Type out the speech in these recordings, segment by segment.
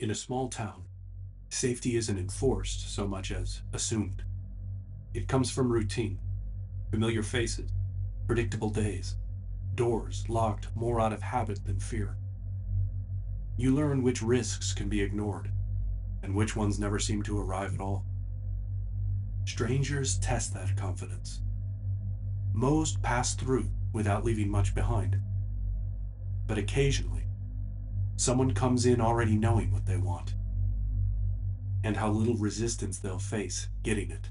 In a small town, safety isn't enforced so much as assumed. It comes from routine, familiar faces, predictable days, doors locked more out of habit than fear. You learn which risks can be ignored and which ones never seem to arrive at all. Strangers test that confidence. Most pass through without leaving much behind. But occasionally, someone comes in already knowing what they want and how little resistance they'll face getting it.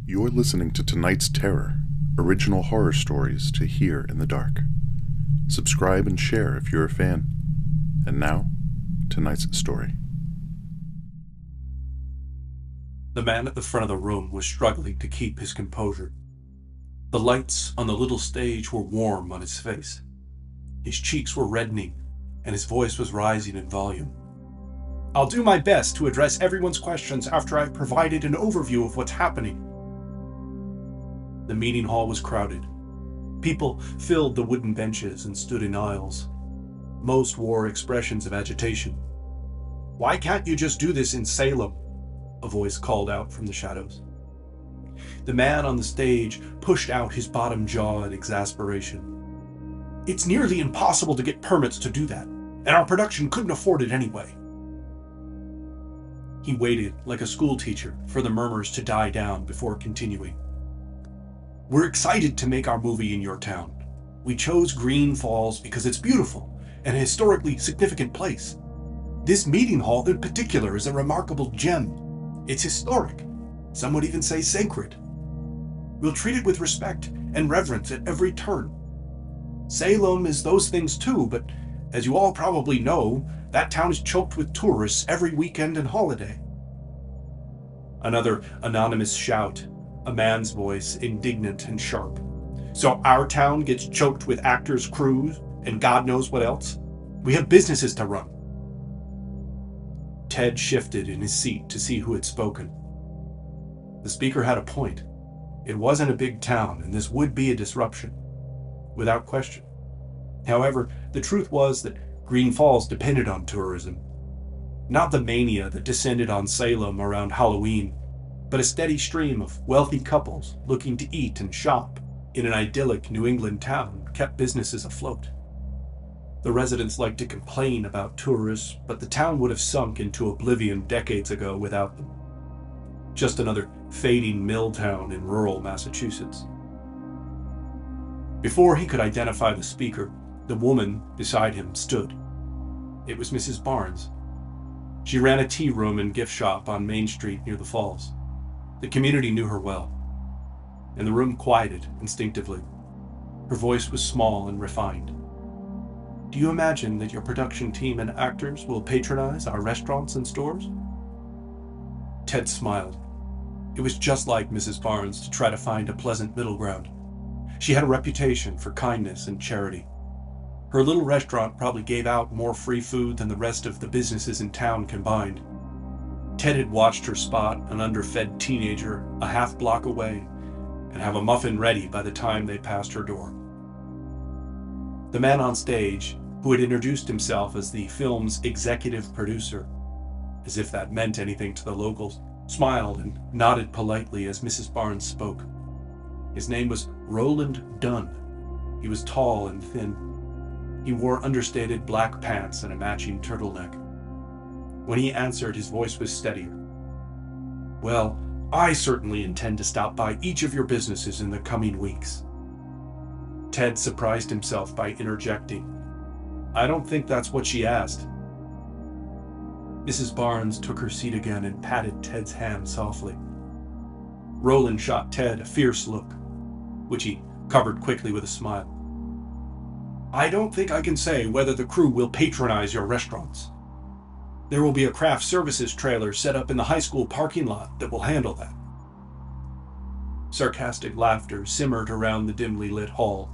You're listening to tonight's Terror, original horror stories to hear in the dark. Subscribe and share if you're a fan. And now, tonight's story. The man at the front of the room was struggling to keep his composure. The lights on the little stage were warm on his face. His cheeks were reddening, and his voice was rising in volume. "I'll do my best to address everyone's questions after I've provided an overview of what's happening." The meeting hall was crowded. People filled the wooden benches and stood in aisles. Most wore expressions of agitation. "Why can't you just do this in Salem?" a voice called out from the shadows. The man on the stage pushed out his bottom jaw in exasperation. "It's nearly impossible to get permits to do that, and our production couldn't afford it anyway." He waited like a schoolteacher for the murmurs to die down before continuing. "We're excited to make our movie in your town. We chose Green Falls because it's beautiful and a historically significant place. This meeting hall in particular is a remarkable gem. It's historic. Some would even say sacred. We'll treat it with respect and reverence at every turn. Salem is those things too, but as you all probably know, that town is choked with tourists every weekend and holiday." Another anonymous shout, a man's voice, indignant and sharp. "So our town gets choked with actors' crews and God knows what else? We have businesses to run." Ted shifted in his seat to see who had spoken. The speaker had a point. It wasn't a big town, and this would be a disruption, without question. However, the truth was that Green Falls depended on tourism. Not the mania that descended on Salem around Halloween, but a steady stream of wealthy couples looking to eat and shop in an idyllic New England town kept businesses afloat. The residents liked to complain about tourists, but the town would have sunk into oblivion decades ago without them. Just another fading mill town in rural Massachusetts. Before he could identify the speaker, the woman beside him stood. It was Mrs. Barnes. She ran a tea room and gift shop on Main Street near the falls. The community knew her well, and the room quieted instinctively. Her voice was small and refined. "Do you imagine that your production team and actors will patronize our restaurants and stores?" Ted smiled. It was just like Mrs. Barnes to try to find a pleasant middle ground. She had a reputation for kindness and charity. Her little restaurant probably gave out more free food than the rest of the businesses in town combined. Ted had watched her spot an underfed teenager a half block away and have a muffin ready by the time they passed her door. The man on stage, who had introduced himself as the film's executive producer, as if that meant anything to the locals, smiled and nodded politely as Mrs. Barnes spoke. His name was Roland Dunn. He was tall and thin. He wore understated black pants and a matching turtleneck. When he answered, his voice was steadier. "Well, I certainly intend to stop by each of your businesses in the coming weeks." Ted surprised himself by interjecting, "I don't think that's what she asked." Mrs. Barnes took her seat again and patted Ted's hand softly. Roland shot Ted a fierce look, which he covered quickly with a smile. "I don't think I can say whether the crew will patronize your restaurants. There will be a craft services trailer set up in the high school parking lot that will handle that." Sarcastic laughter simmered around the dimly lit hall.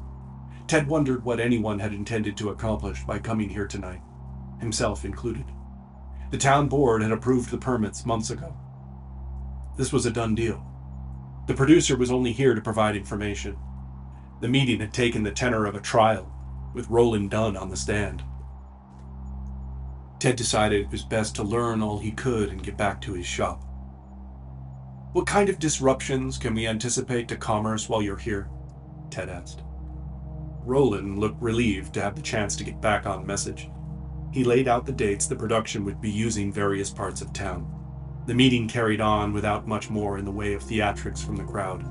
Ted wondered what anyone had intended to accomplish by coming here tonight, himself included. The town board had approved the permits months ago. This was a done deal. The producer was only here to provide information. The meeting had taken the tenor of a trial, with Roland Dunn on the stand. Ted decided it was best to learn all he could and get back to his shop. "What kind of disruptions can we anticipate to commerce while you're here?" Ted asked. Roland looked relieved to have the chance to get back on message. He laid out the dates the production would be using various parts of town. The meeting carried on without much more in the way of theatrics from the crowd.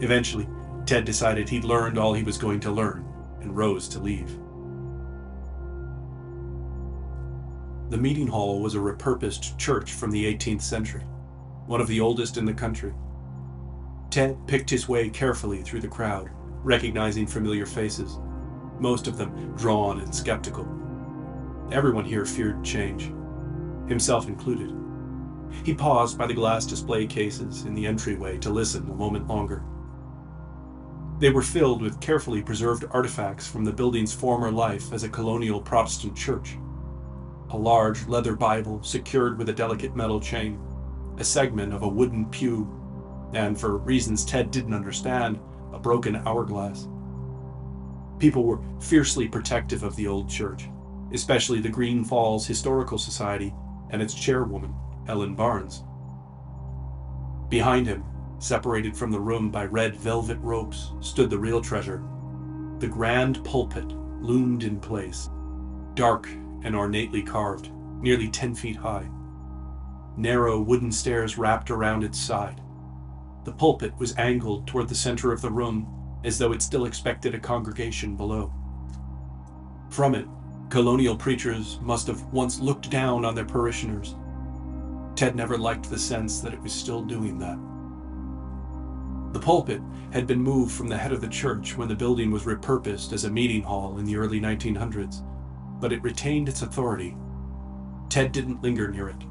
Eventually, Ted decided he'd learned all he was going to learn and rose to leave. The meeting hall was a repurposed church from the 18th century, one of the oldest in the country. Ted picked his way carefully through the crowd, recognizing familiar faces, most of them drawn and skeptical. Everyone here feared change, himself included. He paused by the glass display cases in the entryway to listen a moment longer. They were filled with carefully preserved artifacts from the building's former life as a colonial Protestant church. A large leather Bible secured with a delicate metal chain, a segment of a wooden pew, and, for reasons Ted didn't understand, a broken hourglass. People were fiercely protective of the old church, especially the Green Falls Historical Society and its chairwoman, Ellen Barnes. Behind him, separated from the room by red velvet ropes, stood the real treasure. The grand pulpit loomed in place, dark and ornately carved, nearly 10 feet high. Narrow wooden stairs wrapped around its side. The pulpit was angled toward the center of the room, as though it still expected a congregation below. From it, colonial preachers must have once looked down on their parishioners. Ted never liked the sense that it was still doing that. The pulpit had been moved from the head of the church when the building was repurposed as a meeting hall in the early 1900s, but it retained its authority. Ted didn't linger near it.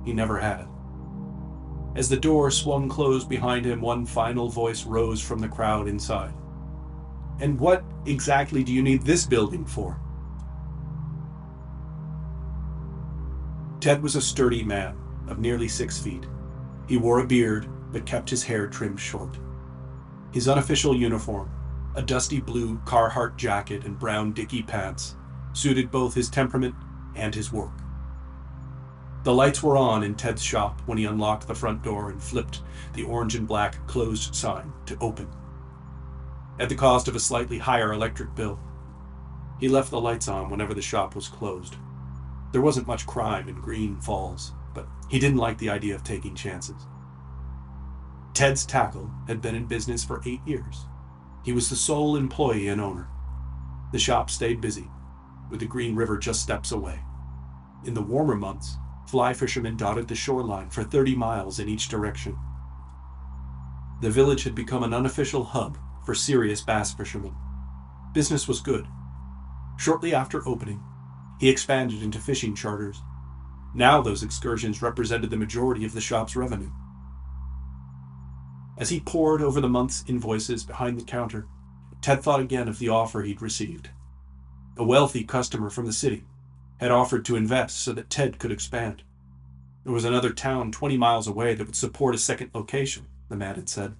He never had. As the door swung closed behind him, one final voice rose from the crowd inside. "And what exactly do you need this building for?" Ted was a sturdy man of nearly 6 feet. He wore a beard, but kept his hair trimmed short. His unofficial uniform, a dusty blue Carhartt jacket and brown Dickie pants, suited both his temperament and his work. The lights were on in Ted's shop when he unlocked the front door and flipped the orange and black closed sign to open. At the cost of a slightly higher electric bill, he left the lights on whenever the shop was closed. There wasn't much crime in Green Falls, but he didn't like the idea of taking chances. Ted's Tackle had been in business for 8 years. He was the sole employee and owner. The shop stayed busy, with the Green River just steps away. In the warmer months, fly fishermen dotted the shoreline for 30 miles in each direction. The village had become an unofficial hub for serious bass fishermen. Business was good. Shortly after opening, he expanded into fishing charters. Now those excursions represented the majority of the shop's revenue. As he pored over the month's invoices behind the counter, Ted thought again of the offer he'd received. A wealthy customer from the city had offered to invest so that Ted could expand. There was another town 20 miles away that would support a second location, the man had said.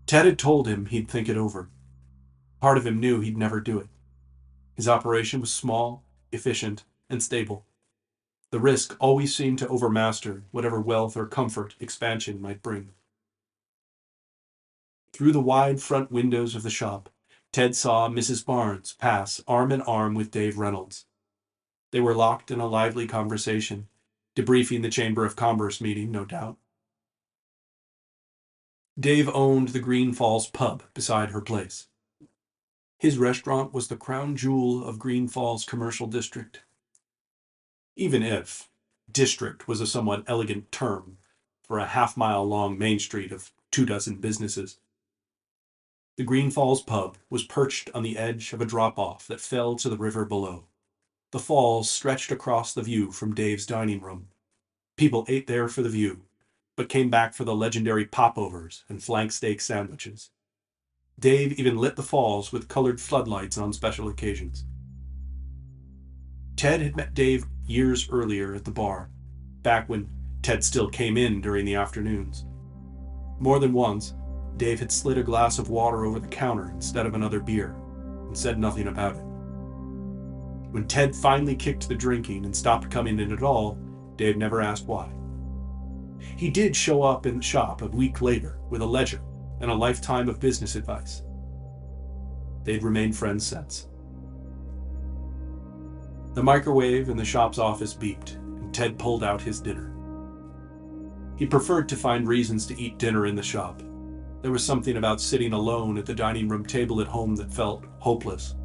Ted had told him he'd think it over. Part of him knew he'd never do it. His operation was small, efficient, and stable. The risk always seemed to overmaster whatever wealth or comfort expansion might bring. Through the wide front windows of the shop, Ted saw Mrs. Barnes pass arm in arm with Dave Reynolds. They were locked in a lively conversation, debriefing the Chamber of Commerce meeting, no doubt. Dave owned the Green Falls pub beside her place. His restaurant was the crown jewel of Green Falls commercial district. Even if district was a somewhat elegant term for a half-mile-long main street of 24 businesses. The Green Falls pub was perched on the edge of a drop-off that fell to the river below. The falls stretched across the view from Dave's dining room. People ate there for the view, but came back for the legendary popovers and flank steak sandwiches. Dave even lit the falls with colored floodlights on special occasions. Ted had met Dave years earlier at the bar, back when Ted still came in during the afternoons. More than once, Dave had slid a glass of water over the counter instead of another beer, and said nothing about it. When Ted finally kicked the drinking and stopped coming in at all, Dave never asked why. He did show up in the shop a week later with a ledger and a lifetime of business advice. They'd remained friends since. The microwave in the shop's office beeped, and Ted pulled out his dinner. He preferred to find reasons to eat dinner in the shop. There was something about sitting alone at the dining room table at home that felt hopeless.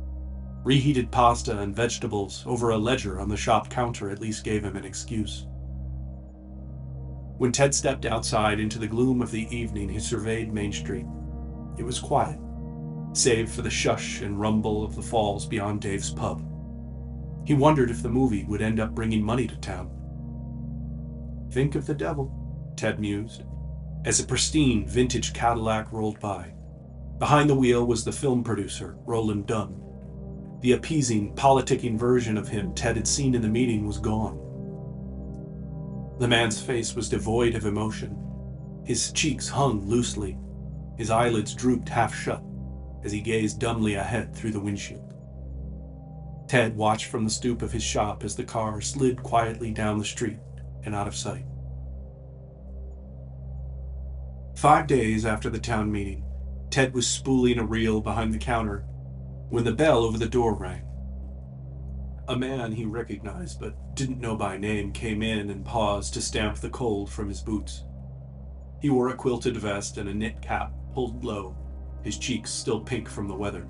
Reheated pasta and vegetables over a ledger on the shop counter at least gave him an excuse. When Ted stepped outside into the gloom of the evening, he surveyed Main Street. It was quiet, save for the shush and rumble of the falls beyond Dave's pub. He wondered if the movie would end up bringing money to town. Think of the devil, Ted mused, as a pristine vintage Cadillac rolled by. Behind the wheel was the film producer, Roland Dunn. The appeasing, politicking version of him Ted had seen in the meeting was gone. The man's face was devoid of emotion. His cheeks hung loosely. His eyelids drooped half shut as he gazed dumbly ahead through the windshield. Ted watched from the stoop of his shop as the car slid quietly down the street and out of sight. 5 days after the town meeting, Ted was spooling a reel behind the counter when the bell over the door rang. A man he recognized but didn't know by name came in and paused to stamp the cold from his boots. He wore a quilted vest and a knit cap pulled low, his cheeks still pink from the weather.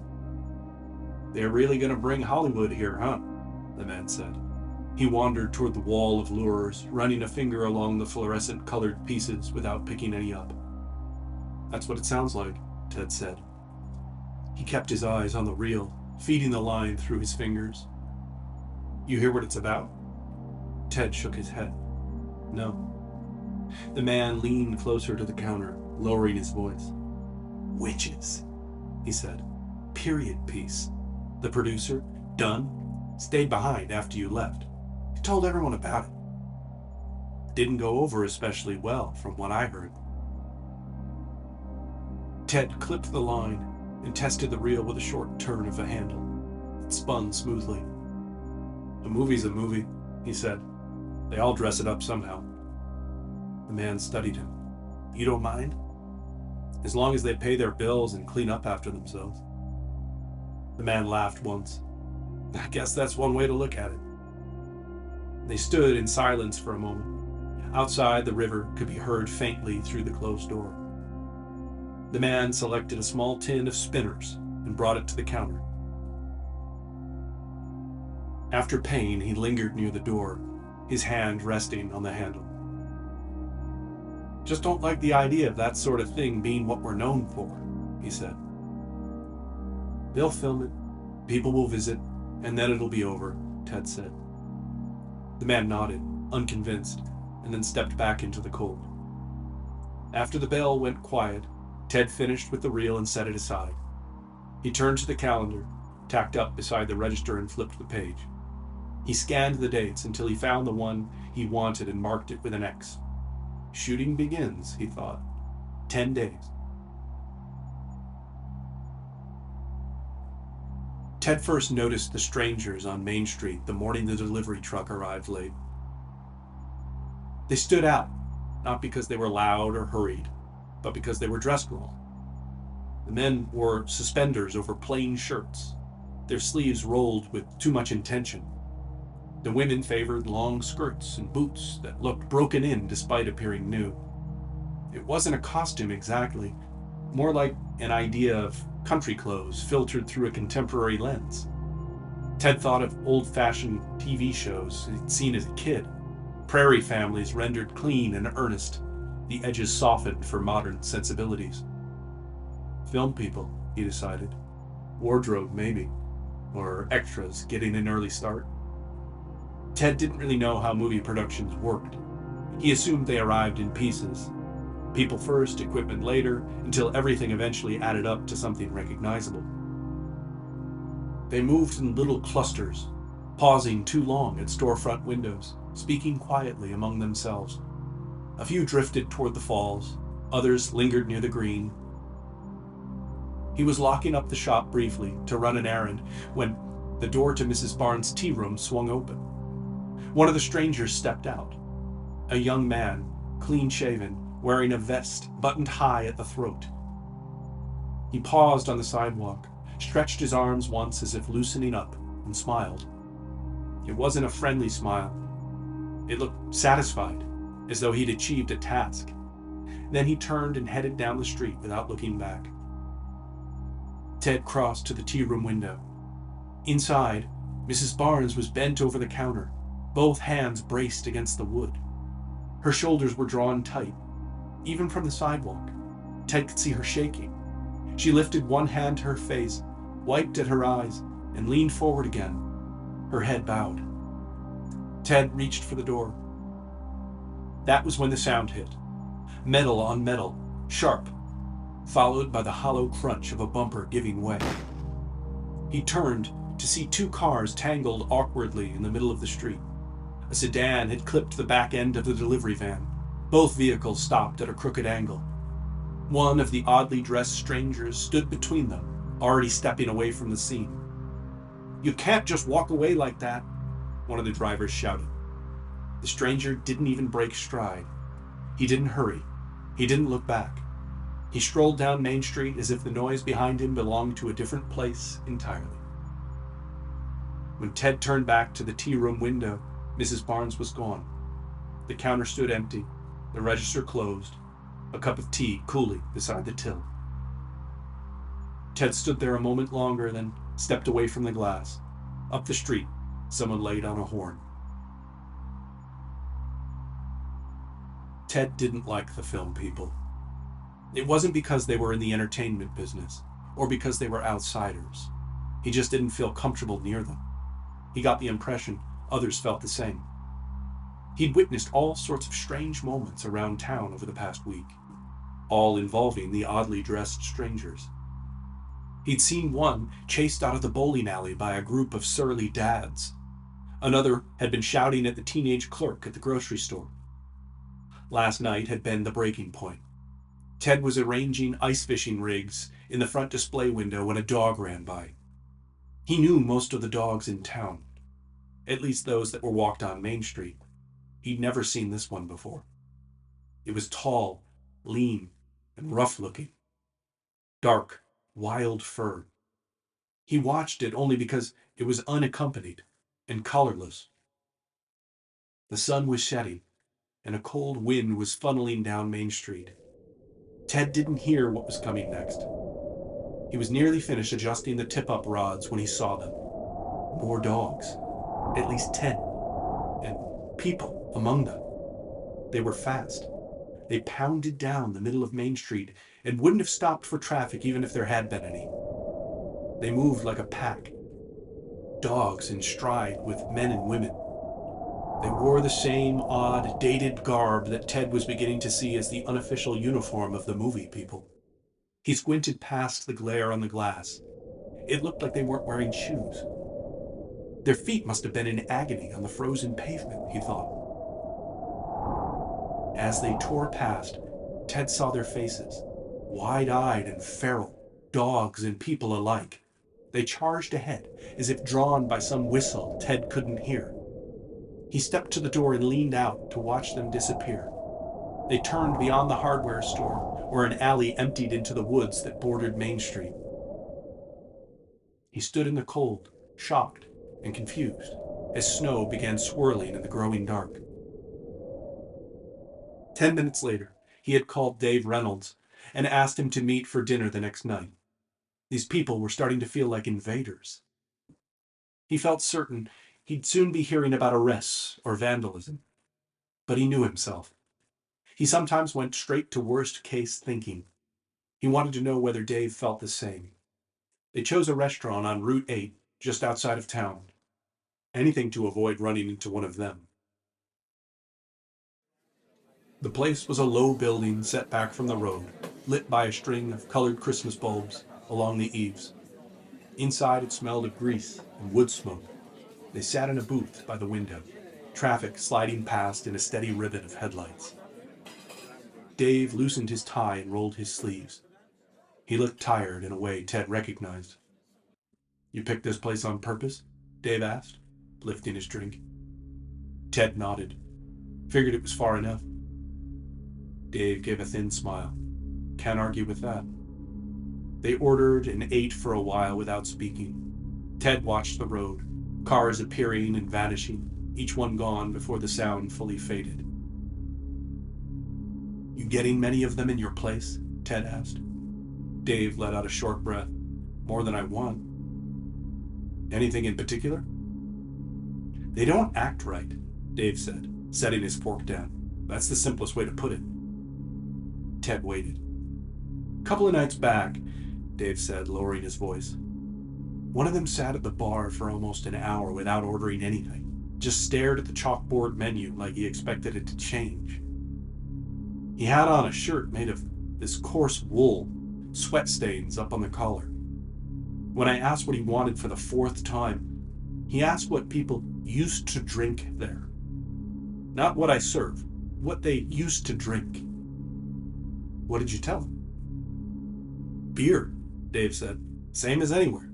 "They're really going to bring Hollywood here, huh?" the man said. He wandered toward the wall of lures, running a finger along the fluorescent-colored pieces without picking any up. "That's what it sounds like," Ted said. He kept his eyes on the reel, feeding the line through his fingers. "You hear what it's about?" Ted shook his head. "No." The man leaned closer to the counter, lowering his voice. "Witches," he said. "Period piece. The producer, Dunn, stayed behind after you left. He told everyone about it. Didn't go over especially well, from what I heard." Ted clipped the line and tested the reel with a short turn of a handle. It spun smoothly. "A movie's a movie," he said. "They all dress it up somehow." The man studied him. "You don't mind?" "As long as they pay their bills and clean up after themselves." The man laughed once. "I guess that's one way to look at it." They stood in silence for a moment. Outside, the river could be heard faintly through the closed door. The man selected a small tin of spinners and brought it to the counter. After paying, he lingered near the door, his hand resting on the handle. "Just don't like the idea of that sort of thing being what we're known for," he said. "They'll film it, people will visit, and then it'll be over," Ted said. The man nodded, unconvinced, and then stepped back into the cold. After the bell went quiet, Ted finished with the reel and set it aside. He turned to the calendar, tacked up beside the register, and flipped the page. He scanned the dates until he found the one he wanted and marked it with an X. Shooting begins, he thought. 10 days. Ted first noticed the strangers on Main Street the morning the delivery truck arrived late. They stood out, not because they were loud or hurried, but because they were dressed wrong. The men wore suspenders over plain shirts, their sleeves rolled with too much intention. The women favored long skirts and boots that looked broken in despite appearing new. It wasn't a costume exactly, more like an idea of country clothes filtered through a contemporary lens. Ted thought of old-fashioned TV shows he'd seen as a kid, prairie families rendered clean and earnest, the edges softened for modern sensibilities. Film people, he decided. Wardrobe, maybe. Or extras getting an early start. Ted didn't really know how movie productions worked. He assumed they arrived in pieces. People first, equipment later, until everything eventually added up to something recognizable. They moved in little clusters, pausing too long at storefront windows, speaking quietly among themselves. A few drifted toward the falls, others lingered near the green. He was locking up the shop briefly to run an errand when The door to Mrs. Barnes' tea room swung open. One of the strangers stepped out. A young man, clean-shaven, wearing a vest buttoned high at the throat. He paused on the sidewalk, stretched his arms once as if loosening up, and smiled. It wasn't a friendly smile. It looked satisfied, as though he'd achieved a task. Then he turned and headed down the street without looking back. Ted crossed to the tea room window. Inside, Mrs. Barnes was bent over the counter, both hands braced against the wood. Her shoulders were drawn tight. Even from the sidewalk, Ted could see her shaking. She lifted one hand to her face, wiped at her eyes, and leaned forward again, her head bowed. Ted reached for the door. That was when the sound hit. Metal on metal, sharp, followed by the hollow crunch of a bumper giving way. He turned to see two cars tangled awkwardly in the middle of the street. A sedan had clipped the back end of the delivery van. Both vehicles stopped at a crooked angle. One of the oddly dressed strangers stood between them, already stepping away from the scene. "You can't just walk away like that," one of the drivers shouted. The stranger didn't even break stride. He didn't hurry. He didn't look back. He strolled down Main Street as if the noise behind him belonged to a different place entirely. When Ted turned back to the tea room window, Mrs. Barnes was gone. The counter stood empty, the register closed, a cup of tea cooling beside the till. Ted stood there a moment longer, then stepped away from the glass. Up the street, someone laid on a horn. Ted didn't like the film people. It wasn't because they were in the entertainment business, or because they were outsiders. He just didn't feel comfortable near them. He got the impression others felt the same. He'd witnessed all sorts of strange moments around town over the past week, all involving the oddly dressed strangers. He'd seen one chased out of the bowling alley by a group of surly dads. Another had been shouting at the teenage clerk at the grocery store. Last night had been the breaking point. Ted was arranging ice fishing rigs in the front display window when a dog ran by. He knew most of the dogs in town, at least those that were walked on Main Street. He'd never seen this one before. It was tall, lean, and rough-looking. Dark, wild fur. He watched it only because it was unaccompanied and colorless. The sun was setting, and a cold wind was funneling down Main Street. Ted didn't hear what was coming next. He was nearly finished adjusting the tip-up rods when he saw them. More dogs. At least 10. And people among them. They were fast. They pounded down the middle of Main Street and wouldn't have stopped for traffic even if there had been any. They moved like a pack. Dogs in stride with men and women. They wore the same odd, dated garb that Ted was beginning to see as the unofficial uniform of the movie people. He squinted past the glare on the glass. It looked like they weren't wearing shoes. Their feet must have been in agony on the frozen pavement, he thought. As they tore past, Ted saw their faces, wide-eyed and feral, dogs and people alike. They charged ahead, as if drawn by some whistle Ted couldn't hear. He stepped to the door and leaned out to watch them disappear. They turned beyond the hardware store, where an alley emptied into the woods that bordered Main Street. He stood in the cold, shocked and confused, as snow began swirling in the growing dark. 10 minutes later, he had called Dave Reynolds and asked him to meet for dinner the next night. These people were starting to feel like invaders. He felt certain he'd soon be hearing about arrests or vandalism. But he knew himself. He sometimes went straight to worst-case thinking. He wanted to know whether Dave felt the same. They chose a restaurant on Route 8, just outside of town. Anything to avoid running into one of them. The place was a low building set back from the road, lit by a string of colored Christmas bulbs along the eaves. Inside it smelled of grease and wood smoke. They sat in a booth by the window, traffic sliding past in a steady ribbon of headlights. Dave loosened his tie and rolled his sleeves. He looked tired in a way Ted recognized. You picked this place on purpose? Dave asked, lifting his drink. Ted nodded. Figured it was far enough. Dave gave a thin smile. Can't argue with that. They ordered and ate for a while without speaking. Ted watched the road, cars appearing and vanishing, each one gone before the sound fully faded. You getting many of them in your place? Ted asked. Dave let out a short breath. More than I want. Anything in particular? They don't act right, Dave said, setting his fork down. That's the simplest way to put it. Ted waited. Couple of nights back, Dave said, lowering his voice. One of them sat at the bar for almost an hour without ordering anything. Just stared at the chalkboard menu like he expected it to change. He had on a shirt made of this coarse wool, sweat stains up on the collar. When I asked what he wanted for the fourth time, he asked what people used to drink there. Not what I serve, what they used to drink. What did you tell him? Beer, Dave said. Same as anywhere.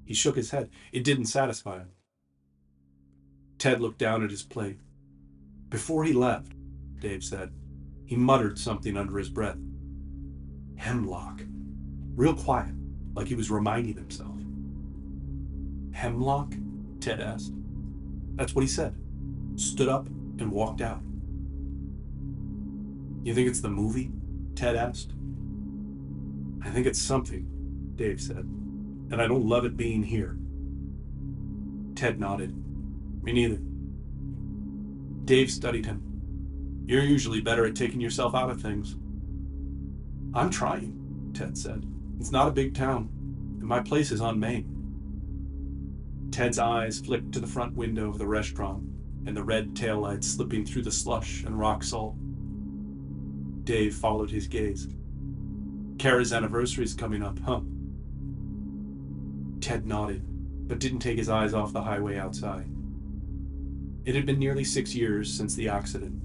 He shook his head. It didn't satisfy him. Ted looked down at his plate. Before he left, Dave said, he muttered something under his breath. Hemlock. Real quiet, like he was reminding himself. Hemlock? Ted asked. That's what he said. Stood up and walked out. You think it's the movie? Ted asked. I think it's something, Dave said, and I don't love it being here. Ted nodded. Me neither. Dave studied him. You're usually better at taking yourself out of things. I'm trying, Ted said. It's not a big town, and my place is on Main. Ted's eyes flicked to the front window of the restaurant and the red taillights slipping through the slush and rock salt. Dave followed his gaze. Kara's anniversary's coming up, huh? Ted nodded, but didn't take his eyes off the highway outside. It had been nearly 6 years since the accident.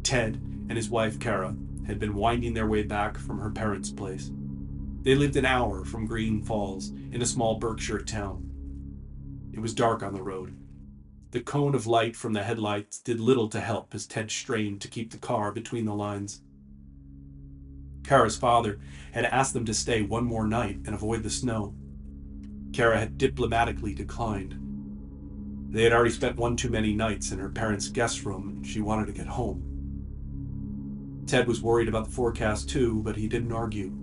Ted and his wife, Kara, had been winding their way back from her parents' place. They lived an hour from Green Falls in a small Berkshire town. It was dark on the road. The cone of light from the headlights did little to help as Ted strained to keep the car between the lines. Kara's father had asked them to stay one more night and avoid the snow. Kara had diplomatically declined. They had already spent one too many nights in her parents' guest room, and she wanted to get home. Ted was worried about the forecast too, but he didn't argue.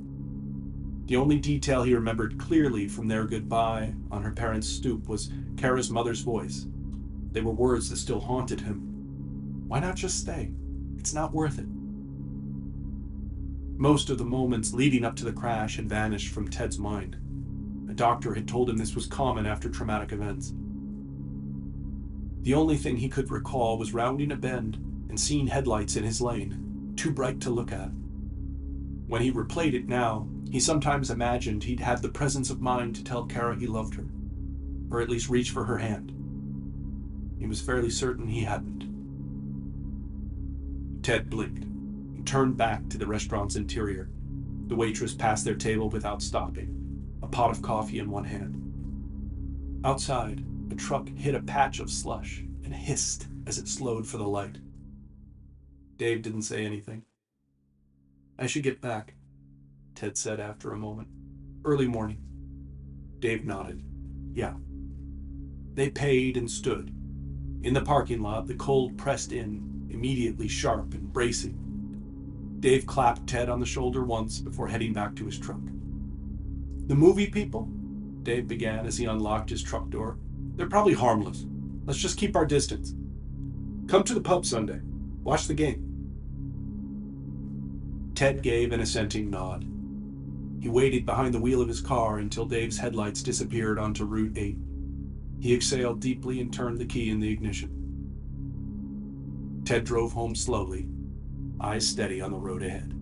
The only detail he remembered clearly from their goodbye on her parents' stoop was Kara's mother's voice. They were words that still haunted him. Why not just stay? It's not worth it. Most of the moments leading up to the crash had vanished from Ted's mind. A doctor had told him this was common after traumatic events. The only thing he could recall was rounding a bend and seeing headlights in his lane, too bright to look at. When he replayed it now, he sometimes imagined he'd had the presence of mind to tell Kara he loved her, or at least reach for her hand. He was fairly certain he hadn't. Ted blinked and turned back to the restaurant's interior. The waitress passed their table without stopping, a pot of coffee in one hand. Outside, a truck hit a patch of slush and hissed as it slowed for the light. Dave didn't say anything. I should get back, Ted said after a moment. Early morning. Dave nodded. Yeah. They paid and stood. In the parking lot, the cold pressed in, immediately sharp and bracing. Dave clapped Ted on the shoulder once before heading back to his truck. The movie people? Dave began as he unlocked his truck door. They're probably harmless. Let's just keep our distance. Come to the pub Sunday. Watch the game. Ted gave an assenting nod. He waited behind the wheel of his car until Dave's headlights disappeared onto Route 8. He exhaled deeply and turned the key in the ignition. Ted drove home slowly, eyes steady on the road ahead.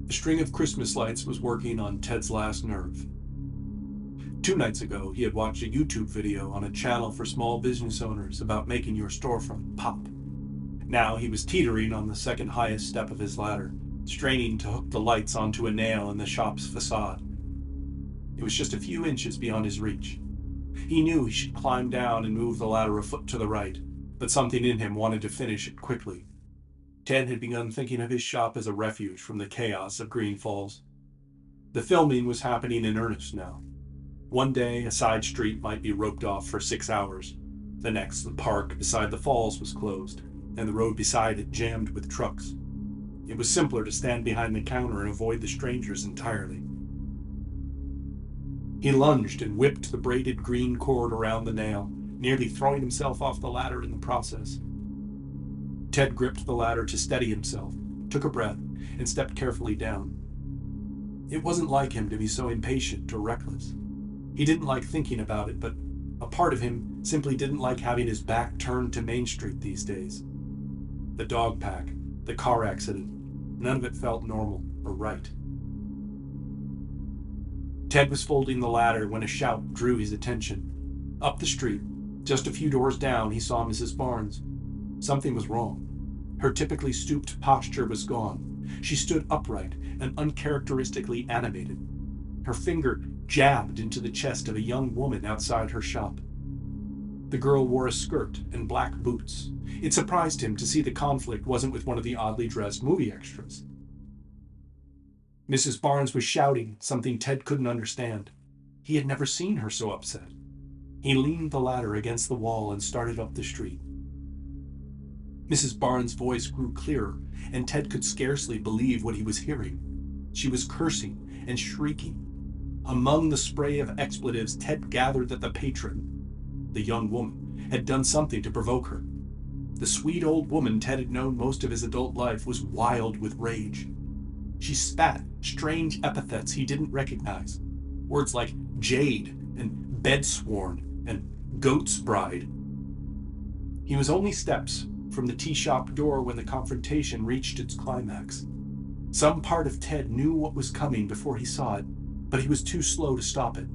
The string of Christmas lights was working on Ted's last nerve. 2 nights ago, he had watched a YouTube video on a channel for small business owners about making your storefront pop. Now he was teetering on the second highest step of his ladder, straining to hook the lights onto a nail in the shop's facade. It was just a few inches beyond his reach. He knew he should climb down and move the ladder a foot to the right, but something in him wanted to finish it quickly. Ted had begun thinking of his shop as a refuge from the chaos of Green Falls. The filming was happening in earnest now. One day, a side street might be roped off for 6 hours. The next, the park beside the falls was closed, and the road beside it jammed with trucks. It was simpler to stand behind the counter and avoid the strangers entirely. He lunged and whipped the braided green cord around the nail, nearly throwing himself off the ladder in the process. Ted gripped the ladder to steady himself, took a breath, and stepped carefully down. It wasn't like him to be so impatient or reckless. He didn't like thinking about it, but a part of him simply didn't like having his back turned to Main Street these days. The dog pack, the car accident, none of it felt normal or right. Ted was folding the ladder when a shout drew his attention. Up the street, just a few doors down, he saw Mrs. Barnes. Something was wrong. Her typically stooped posture was gone. She stood upright and uncharacteristically animated. Her finger jabbed into the chest of a young woman outside her shop. The girl wore a skirt and black boots. It surprised him to see the conflict wasn't with one of the oddly dressed movie extras. Mrs. Barnes was shouting something Ted couldn't understand. He had never seen her so upset. He leaned the ladder against the wall and started up the street. Mrs. Barnes' voice grew clearer, and Ted could scarcely believe what he was hearing. She was cursing and shrieking. Among the spray of expletives, Ted gathered that the patron, the young woman, had done something to provoke her. The sweet old woman Ted had known most of his adult life was wild with rage. She spat strange epithets he didn't recognize, words like jade and bedsworn and goat's bride. He was only steps from the tea shop door when the confrontation reached its climax. Some part of Ted knew what was coming before he saw it, but he was too slow to stop it.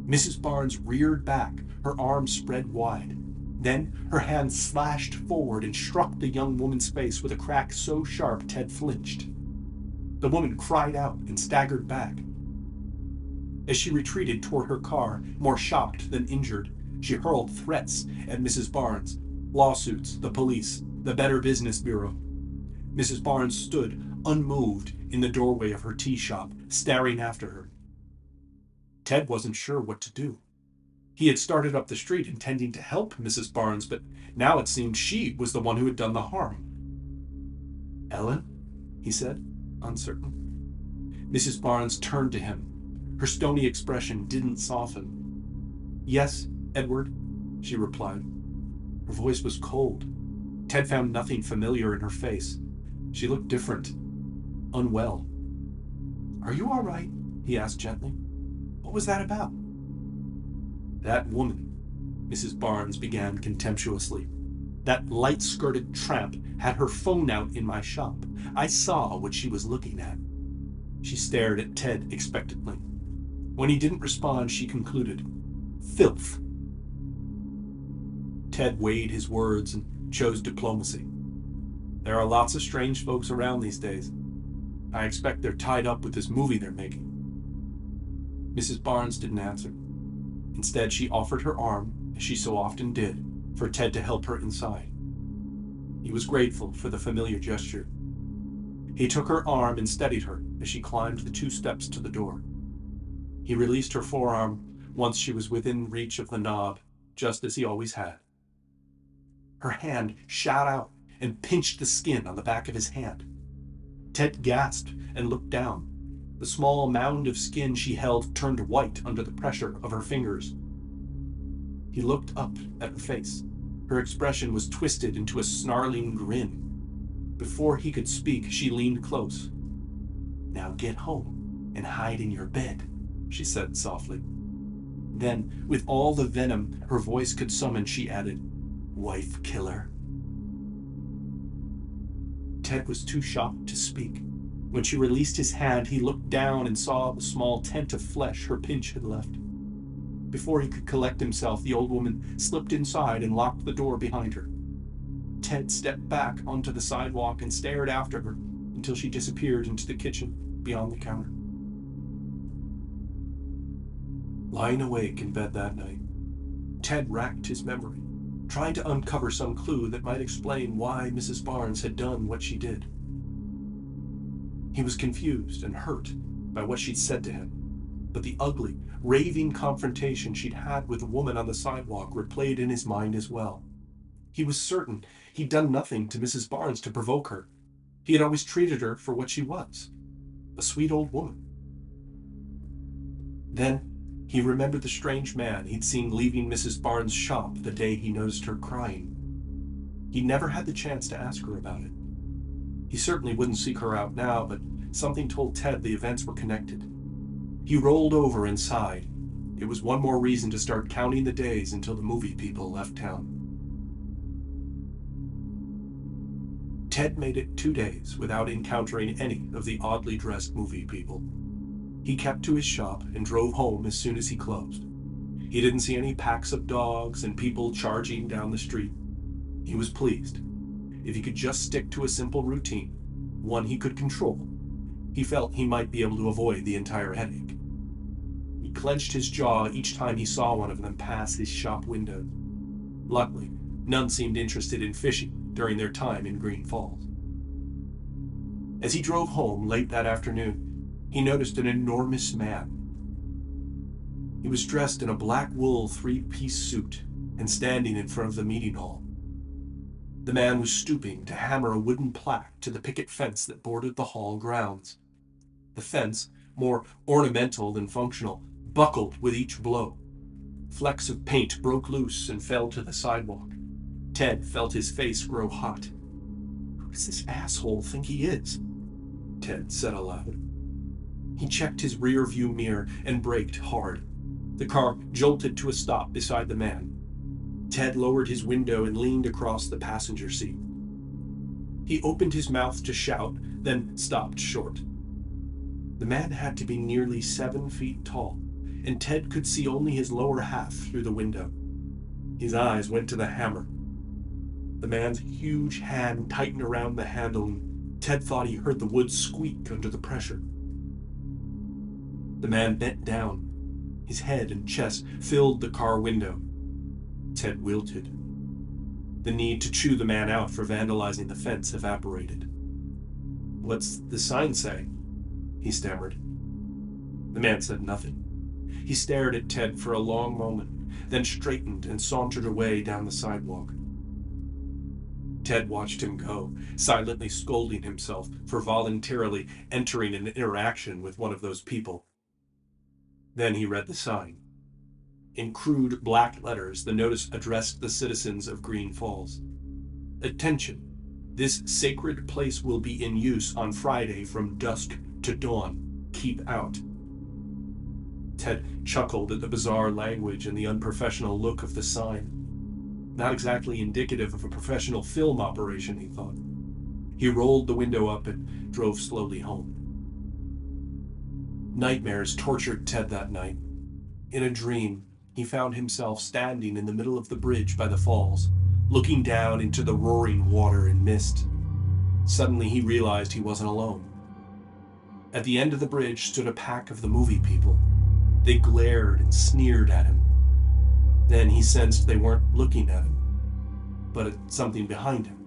Mrs. Barnes reared back, her arms spread wide. Then her hand slashed forward and struck the young woman's face with a crack so sharp Ted flinched. The woman cried out and staggered back. As she retreated toward her car, more shocked than injured, she hurled threats at Mrs. Barnes. Lawsuits, the police, the Better Business Bureau. Mrs. Barnes stood, unmoved, in the doorway of her tea shop, staring after her. Ted wasn't sure what to do. He had started up the street intending to help Mrs. Barnes, but now it seemed she was the one who had done the harm. "Ellen?" he said, uncertain. Mrs. Barnes turned to him. Her stony expression didn't soften. "Yes, Edward," she replied. Her voice was cold. Ted found nothing familiar in her face. She looked different, unwell. "Are you all right?" he asked gently. "What was that about?" "That woman," Mrs. Barnes began contemptuously. "That light-skirted tramp had her phone out in my shop. I saw what she was looking at." She stared at Ted expectantly. When he didn't respond, she concluded, "Filth." Ted weighed his words and chose diplomacy. "There are lots of strange folks around these days. I expect they're tied up with this movie they're making." Mrs. Barnes didn't answer. Instead, she offered her arm, as she so often did, for Ted to help her inside. He was grateful for the familiar gesture. He took her arm and steadied her as she climbed the 2 steps to the door. He released her forearm once she was within reach of the knob, just as he always had. Her hand shot out and pinched the skin on the back of his hand. Ted gasped and looked down. The small mound of skin she held turned white under the pressure of her fingers. He looked up at her face. Her expression was twisted into a snarling grin. Before he could speak, she leaned close. "Now get home and hide in your bed," she said softly. Then, with all the venom her voice could summon, she added, "Wife killer." Ted was too shocked to speak. When she released his hand, he looked down and saw the small tent of flesh her pinch had left. Before he could collect himself, the old woman slipped inside and locked the door behind her. Ted stepped back onto the sidewalk and stared after her until until she disappeared into the kitchen beyond the counter. Lying awake in bed that night, Ted racked his memory, trying to uncover some clue that might explain why Mrs. Barnes had done what she did. He was confused and hurt by what she'd said to him, but the ugly, raving confrontation she'd had with the woman on the sidewalk replayed in his mind as well. He was certain he'd done nothing to Mrs. Barnes to provoke her. He had always treated her for what she was, a sweet old woman. Then he remembered the strange man he'd seen leaving Mrs. Barnes' shop the day he noticed her crying. He'd never had the chance to ask her about it. He certainly wouldn't seek her out now, but something told Ted the events were connected. He rolled over and sighed. It was one more reason to start counting the days until the movie people left town. Ted made it 2 days without encountering any of the oddly dressed movie people. He kept to his shop and drove home as soon as he closed. He didn't see any packs of dogs and people charging down the street. He was pleased. If he could just stick to a simple routine, one he could control, he felt he might be able to avoid the entire headache. He clenched his jaw each time he saw one of them pass his shop window. Luckily, none seemed interested in fishing during their time in Green Falls. As he drove home late that afternoon, he noticed an enormous man. He was dressed in a black wool 3-piece suit and standing in front of the meeting hall. The man was stooping to hammer a wooden plaque to the picket fence that bordered the hall grounds. The fence, more ornamental than functional, buckled with each blow. Flecks of paint broke loose and fell to the sidewalk. Ted felt his face grow hot. "Who does this asshole think he is?" Ted said aloud. He checked his rear-view mirror and braked hard. The car jolted to a stop beside the man. Ted lowered his window and leaned across the passenger seat. He opened his mouth to shout, then stopped short. The man had to be nearly 7 feet tall, and Ted could see only his lower half through the window. His eyes went to the hammer. The man's huge hand tightened around the handle, and Ted thought he heard the wood squeak under the pressure. The man bent down. His head and chest filled the car window. Ted wilted. The need to chew the man out for vandalizing the fence evaporated. "What's the sign say?" he stammered. The man said nothing. He stared at Ted for a long moment, then straightened and sauntered away down the sidewalk. Ted watched him go, silently scolding himself for voluntarily entering an interaction with one of those people. Then he read the sign. In crude black letters, the notice addressed the citizens of Green Falls. "Attention! This sacred place will be in use on Friday from dusk to dawn. Keep out." Ted chuckled at the bizarre language and the unprofessional look of the sign. Not exactly indicative of a professional film operation, he thought. He rolled the window up and drove slowly home. Nightmares tortured Ted that night. In a dream, he found himself standing in the middle of the bridge by the falls, looking down into the roaring water and mist. Suddenly he realized he wasn't alone. At the end of the bridge stood a pack of the movie people. They glared and sneered at him. Then he sensed they weren't looking at him, but at something behind him.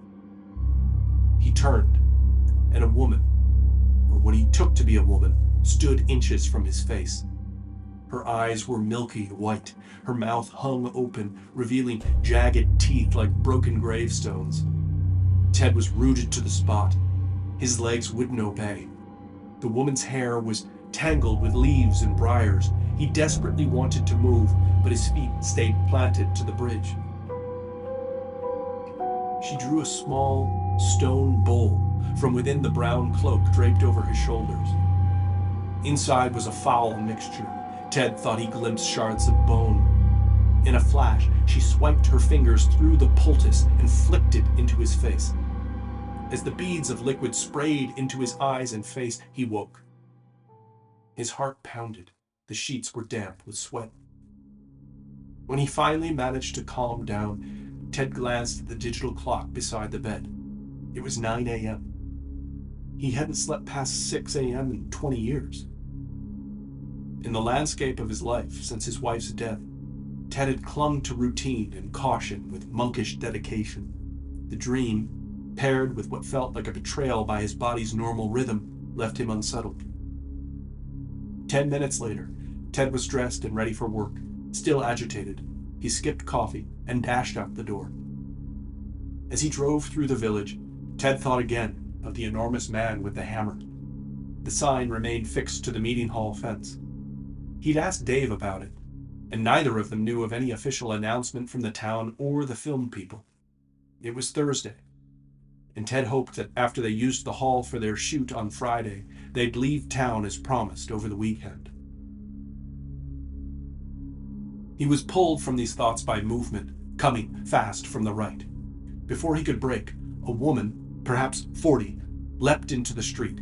He turned, and a woman, or what he took to be a woman, stood inches from his face. Her eyes were milky white. Her mouth hung open, revealing jagged teeth like broken gravestones. Ted was rooted to the spot. His legs wouldn't obey. The woman's hair was tangled with leaves and briars. He desperately wanted to move, but his feet stayed planted to the bridge. She drew a small stone bowl from within the brown cloak draped over his shoulders. Inside was a foul mixture. Ted thought he glimpsed shards of bone. In a flash, she swiped her fingers through the poultice and flicked it into his face. As the beads of liquid sprayed into his eyes and face, he woke. His heart pounded. The sheets were damp with sweat. When he finally managed to calm down, Ted glanced at the digital clock beside the bed. It was 9 a.m. He hadn't slept past 6 a.m. in 20 years. In the landscape of his life since his wife's death, Ted had clung to routine and caution with monkish dedication. The dream, paired with what felt like a betrayal by his body's normal rhythm, left him unsettled. 10 minutes later, Ted was dressed and ready for work. Still agitated, he skipped coffee and dashed out the door. As he drove through the village, Ted thought again of the enormous man with the hammer. The sign remained fixed to the meeting hall fence. He'd asked Dave about it, and neither of them knew of any official announcement from the town or the film people. It was Thursday, and Ted hoped that after they used the hall for their shoot on Friday, they'd leave town as promised over the weekend. He was pulled from these thoughts by movement, coming fast from the right. Before he could break, a woman, perhaps 40, leapt into the street.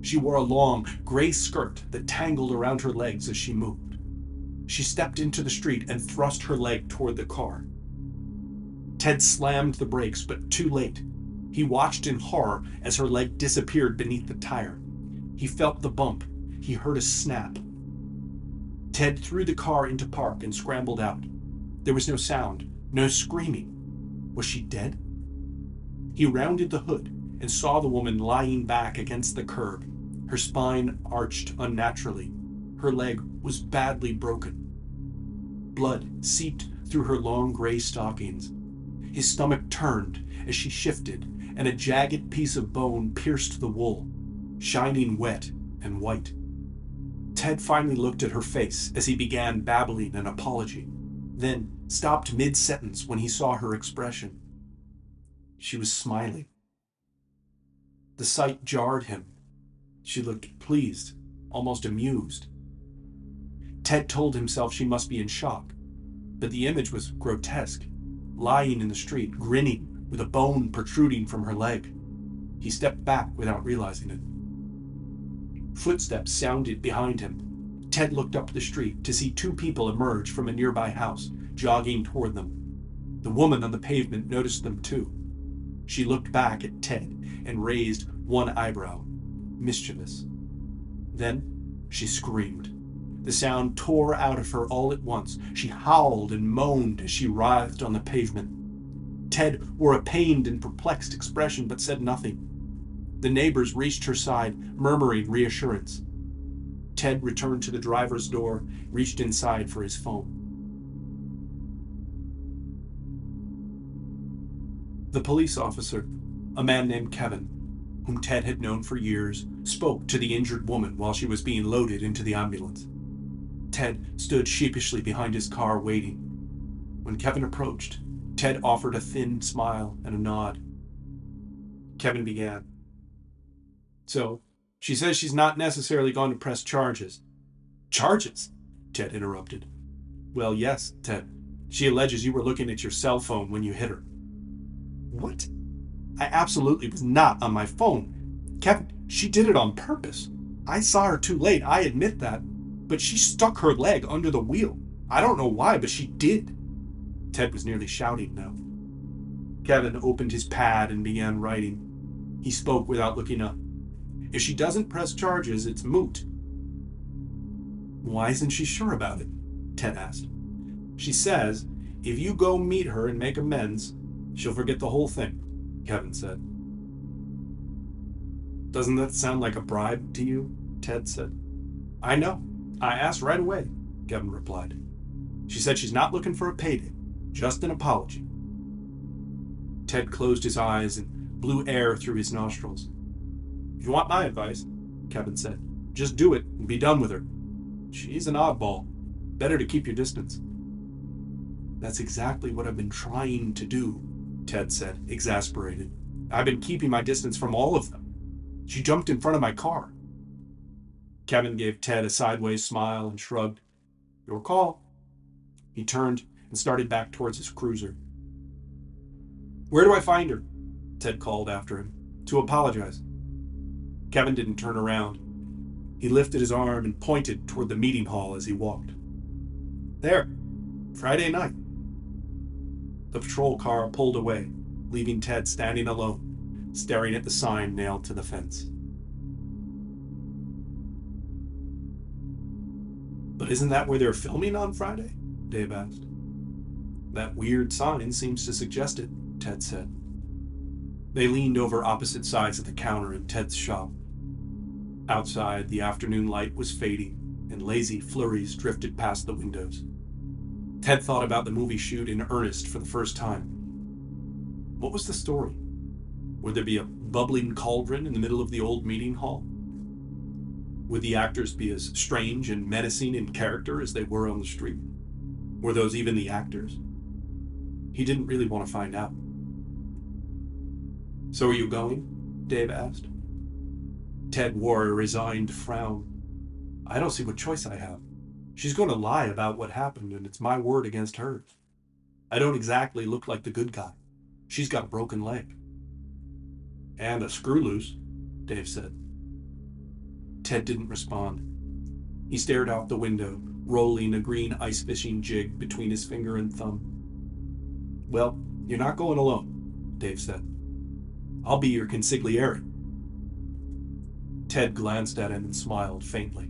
She wore a long, gray skirt that tangled around her legs as she moved. She stepped into the street and thrust her leg toward the car. Ted slammed the brakes, but too late. He watched in horror as her leg disappeared beneath the tire. He felt the bump. He heard a snap. Ted threw the car into park and scrambled out. There was no sound, no screaming. Was she dead? He rounded the hood and saw the woman lying back against the curb. Her spine arched unnaturally. Her leg was badly broken. Blood seeped through her long gray stockings. His stomach turned as she shifted, and a jagged piece of bone pierced the wool, shining wet and white. Ted finally looked at her face as he began babbling an apology, then stopped mid-sentence when he saw her expression. She was smiling. The sight jarred him. She looked pleased, almost amused. Ted told himself she must be in shock, but the image was grotesque, lying in the street, grinning with a bone protruding from her leg. He stepped back without realizing it. Footsteps sounded behind him. Ted looked up the street to see two people emerge from a nearby house, jogging toward them. The woman on the pavement noticed them too. She looked back at Ted and raised one eyebrow, mischievous. Then she screamed. The sound tore out of her all at once. She howled and moaned as she writhed on the pavement. Ted wore a pained and perplexed expression but said nothing. The neighbors reached her side, murmuring reassurance. Ted returned to the driver's door, reached inside for his phone. The police officer, a man named Kevin, whom Ted had known for years, spoke to the injured woman while she was being loaded into the ambulance. Ted stood sheepishly behind his car waiting. When Kevin approached, Ted offered a thin smile and a nod. Kevin began. So, she says she's not necessarily going to press charges. Charges? Ted interrupted. Well, yes, Ted. She alleges you were looking at your cell phone when you hit her. What? I absolutely was not on my phone. Kevin, she did it on purpose. I saw her too late, I admit that. But she stuck her leg under the wheel. I don't know why, but she did. Ted was nearly shouting now. Kevin opened his pad and began writing. He spoke without looking up. If she doesn't press charges, it's moot. Why isn't she sure about it? Ted asked. She says, if you go meet her and make amends, she'll forget the whole thing, Kevin said. Doesn't that sound like a bribe to you? Ted said. I know. I asked right away, Kevin replied. She said she's not looking for a payday, just an apology. Ted closed his eyes and blew air through his nostrils. If you want my advice, Kevin said, just do it and be done with her. She's an oddball. Better to keep your distance. That's exactly what I've been trying to do, Ted said, exasperated. I've been keeping my distance from all of them. She jumped in front of my car. Kevin gave Ted a sideways smile and shrugged. Your call. He turned and started back towards his cruiser. Where do I find her? Ted called after him, to apologize. Kevin didn't turn around. He lifted his arm and pointed toward the meeting hall as he walked. There, Friday night. The patrol car pulled away, leaving Ted standing alone, staring at the sign nailed to the fence. But isn't that where they're filming on Friday? Dave asked. That weird sign seems to suggest it, Ted said. They leaned over opposite sides of the counter in Ted's shop. Outside, the afternoon light was fading, and lazy flurries drifted past the windows. Ted thought about the movie shoot in earnest for the first time. What was the story? Would there be a bubbling cauldron in the middle of the old meeting hall? Would the actors be as strange and menacing in character as they were on the street? Were those even the actors? He didn't really want to find out. So are you going? Dave asked. Ted wore a resigned frown. I don't see what choice I have. She's going to lie about what happened, and it's my word against hers. I don't exactly look like the good guy. She's got a broken leg. And a screw loose, Dave said. Ted didn't respond. He stared out the window, rolling a green ice fishing jig between his finger and thumb. Well, you're not going alone, Dave said. I'll be your consigliere. Ted glanced at him and smiled faintly.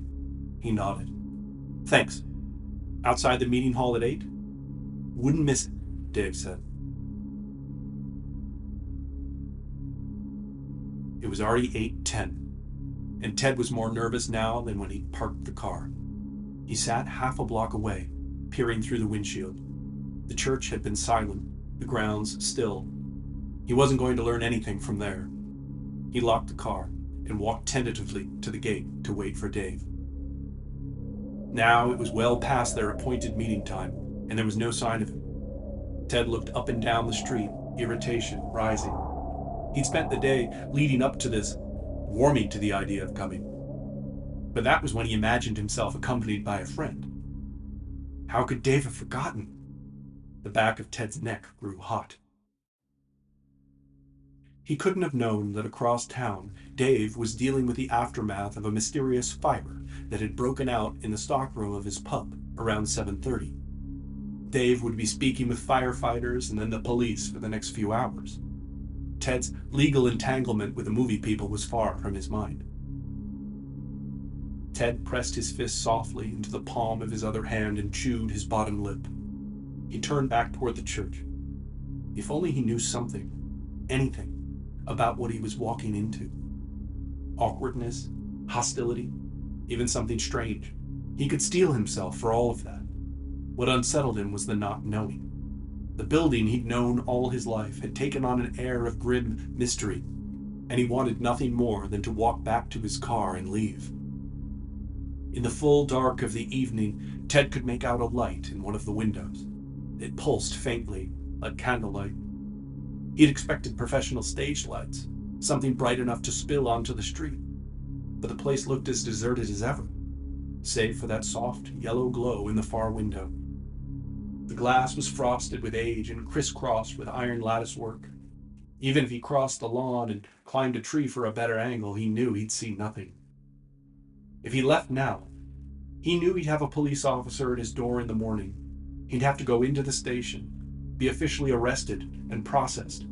He nodded. Thanks. Outside the meeting hall at 8? Wouldn't miss it, Dave said. It was already 8:10, and Ted was more nervous now than when he parked the car. He sat half a block away, peering through the windshield. The church had been silent, the grounds still. He wasn't going to learn anything from there. He locked the car and walked tentatively to the gate to wait for Dave. Now it was well past their appointed meeting time, and there was no sign of him. Ted looked up and down the street, irritation rising. He'd spent the day leading up to this warming to the idea of coming. But that was when he imagined himself accompanied by a friend. How could Dave have forgotten? The back of Ted's neck grew hot. He couldn't have known that across town, Dave was dealing with the aftermath of a mysterious fire that had broken out in the stockroom of his pub around 7:30. Dave would be speaking with firefighters and then the police for the next few hours. Ted's legal entanglement with the movie people was far from his mind. Ted pressed his fist softly into the palm of his other hand and chewed his bottom lip. He turned back toward the church. If only he knew something, anything, about what he was walking into. Awkwardness, hostility, even something strange. He could steel himself for all of that. What unsettled him was the not knowing. The building he'd known all his life had taken on an air of grim mystery, and he wanted nothing more than to walk back to his car and leave. In the full dark of the evening, Ted could make out a light in one of the windows. It pulsed faintly, like candlelight. He'd expected professional stage lights, something bright enough to spill onto the street. But the place looked as deserted as ever, save for that soft yellow glow in the far window. The glass was frosted with age and crisscrossed with iron lattice work. Even if he crossed the lawn and climbed a tree for a better angle, he knew he'd see nothing. If he left now, he knew he'd have a police officer at his door in the morning. He'd have to go into the station, be officially arrested and processed.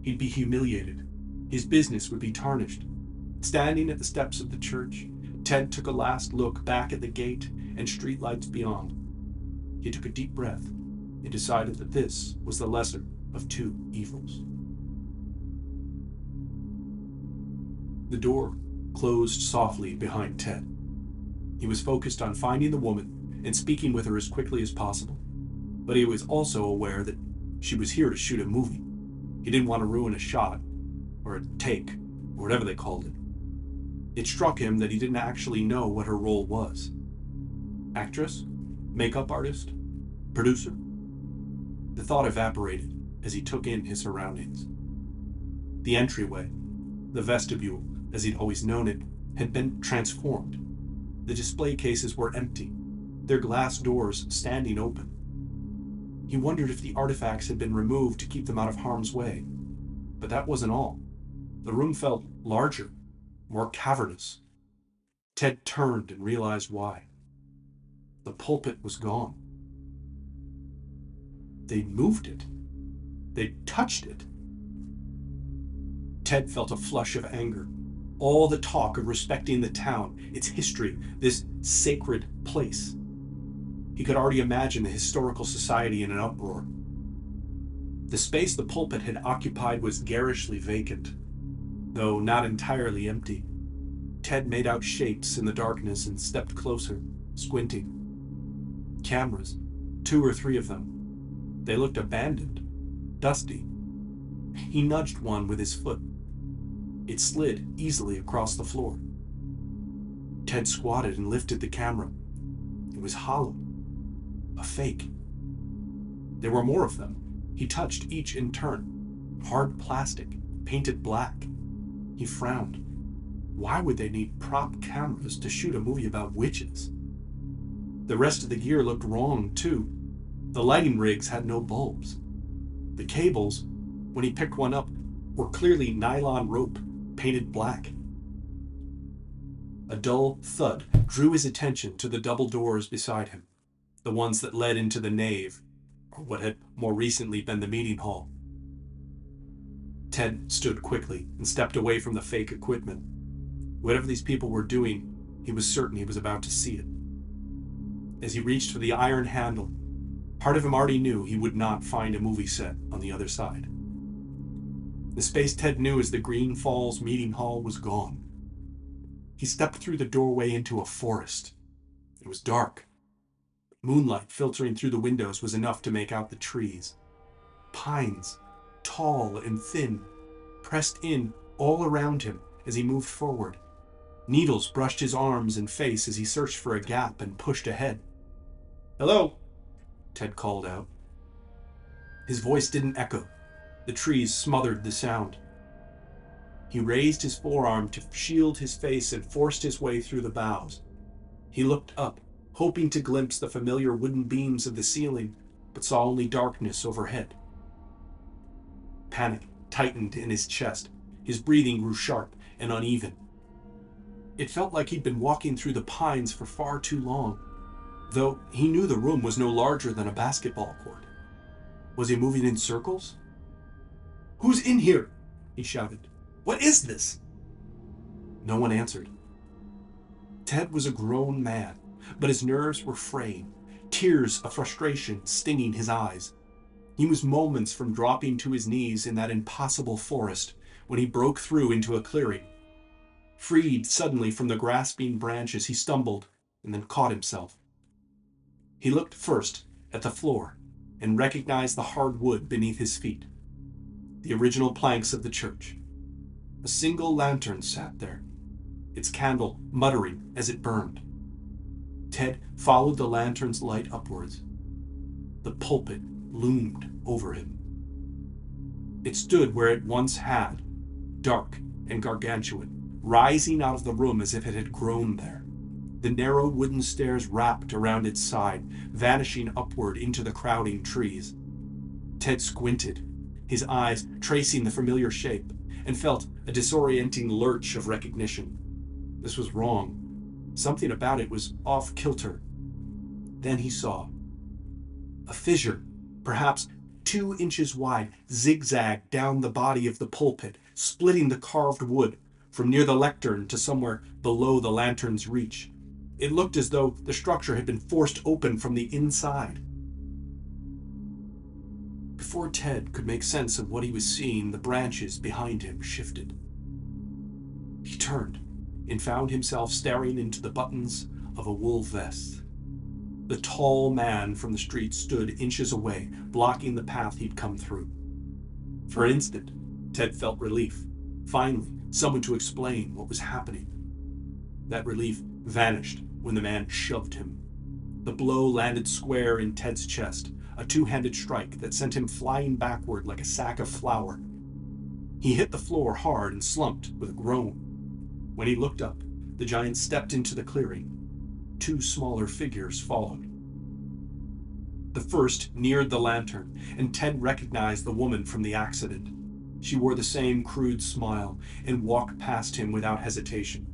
He'd be humiliated. His business would be tarnished. Standing at the steps of the church, Ted took a last look back at the gate and streetlights beyond. He took a deep breath and decided that this was the lesser of two evils. The door closed softly behind Ted. He was focused on finding the woman and speaking with her as quickly as possible. But he was also aware that she was here to shoot a movie. He didn't want to ruin a shot, or a take, or whatever they called it. It struck him that he didn't actually know what her role was. Actress? Makeup artist? Producer? The thought evaporated as he took in his surroundings. The entryway, the vestibule, as he'd always known it, had been transformed. The display cases were empty, their glass doors standing open. He wondered if the artifacts had been removed to keep them out of harm's way. But that wasn't all. The room felt larger, more cavernous. Ted turned and realized why. The pulpit was gone. They'd moved it. They'd touched it. Ted felt a flush of anger. All the talk of respecting the town, its history, this sacred place. He could already imagine the historical society in an uproar. The space the pulpit had occupied was garishly vacant, though not entirely empty. Ted made out shapes in the darkness and stepped closer, squinting. Cameras, 2 or 3 of them. They looked abandoned, dusty. He nudged one with his foot. It slid easily across the floor. Ted squatted and lifted the camera. It was hollow. A fake. There were more of them. He touched each in turn. Hard plastic, painted black. He frowned. Why would they need prop cameras to shoot a movie about witches? The rest of the gear looked wrong, too. The lighting rigs had no bulbs. The cables, when he picked one up, were clearly nylon rope, painted black. A dull thud drew his attention to the double doors beside him, the ones that led into the nave, or what had more recently been the meeting hall. Ted stood quickly and stepped away from the fake equipment. Whatever these people were doing, he was certain he was about to see it. As he reached for the iron handle, part of him already knew he would not find a movie set on the other side. The space Ted knew as the Green Falls meeting hall was gone. He stepped through the doorway into a forest. It was dark. Moonlight filtering through the windows was enough to make out the trees. Pines, tall and thin, pressed in all around him as he moved forward. Needles brushed his arms and face as he searched for a gap and pushed ahead. "Hello," Ted called out. His voice didn't echo. The trees smothered the sound. He raised his forearm to shield his face and forced his way through the boughs. He looked up, hoping to glimpse the familiar wooden beams of the ceiling, but saw only darkness overhead. Panic tightened in his chest. His breathing grew sharp and uneven. It felt like he'd been walking through the pines for far too long, though he knew the room was no larger than a basketball court. Was he moving in circles? "Who's in here?" he shouted. "What is this?" No one answered. Ted was a grown man, but his nerves were fraying, tears of frustration stinging his eyes. He was moments from dropping to his knees in that impossible forest when he broke through into a clearing. Freed suddenly from the grasping branches, he stumbled and then caught himself. He looked first at the floor and recognized the hard wood beneath his feet. The original planks of the church. A single lantern sat there, its candle muttering as it burned. Ted followed the lantern's light upwards. The pulpit loomed over him. It stood where it once had, dark and gargantuan, rising out of the room as if it had grown there. The narrow wooden stairs wrapped around its side, vanishing upward into the crowding trees. Ted squinted, his eyes tracing the familiar shape, and felt a disorienting lurch of recognition. This was wrong. Something about it was off-kilter. Then he saw a fissure, perhaps 2 inches wide, zigzagged down the body of the pulpit, splitting the carved wood from near the lectern to somewhere below the lantern's reach. It looked as though the structure had been forced open from the inside. Before Ted could make sense of what he was seeing, the branches behind him shifted. He turned and found himself staring into the buttons of a wool vest. The tall man from the street stood inches away, blocking the path he'd come through. For an instant, Ted felt relief. Finally, someone to explain what was happening. That relief vanished when the man shoved him. The blow landed square in Ted's chest, a 2-handed strike that sent him flying backward like a sack of flour. He hit the floor hard and slumped with a groan. When he looked up, the giant stepped into the clearing. 2 smaller figures followed. The first neared the lantern, and Ted recognized the woman from the accident. She wore the same crude smile and walked past him without hesitation.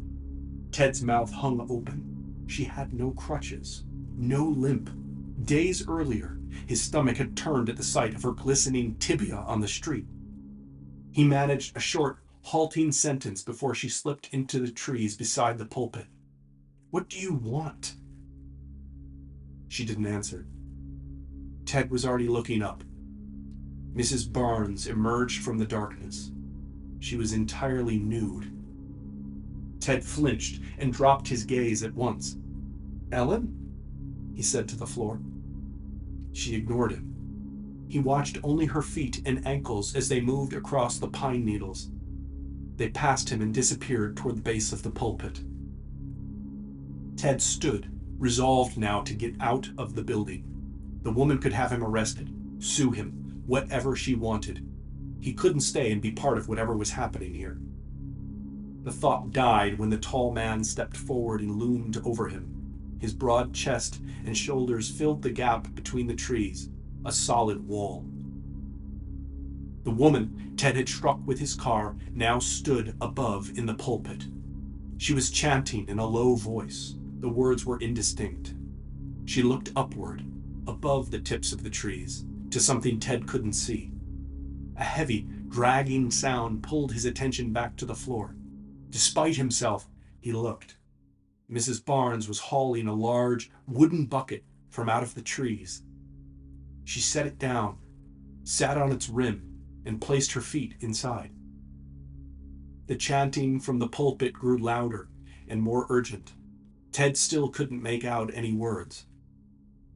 Ted's mouth hung open. She had no crutches, no limp. Days earlier, his stomach had turned at the sight of her glistening tibia on the street. He managed a short, halting sentence before she slipped into the trees beside the pulpit. "What do you want?" She didn't answer. Ted was already looking up. Mrs. Barnes emerged from the darkness. She was entirely nude. Ted flinched and dropped his gaze at once. "Ellen?" he said to the floor. She ignored him. He watched only her feet and ankles as they moved across the pine needles. They passed him and disappeared toward the base of the pulpit. Ted stood, resolved now to get out of the building. The woman could have him arrested, sue him, whatever she wanted. He couldn't stay and be part of whatever was happening here. The thought died when the tall man stepped forward and loomed over him. His broad chest and shoulders filled the gap between the trees, a solid wall. The woman Ted had struck with his car now stood above in the pulpit. She was chanting in a low voice. The words were indistinct. She looked upward, above the tips of the trees, to something Ted couldn't see. A heavy, dragging sound pulled his attention back to the floor. Despite himself, he looked. Mrs. Barnes was hauling a large wooden bucket from out of the trees. She set it down, sat on its rim, and placed her feet inside. The chanting from the pulpit grew louder and more urgent. Ted still couldn't make out any words.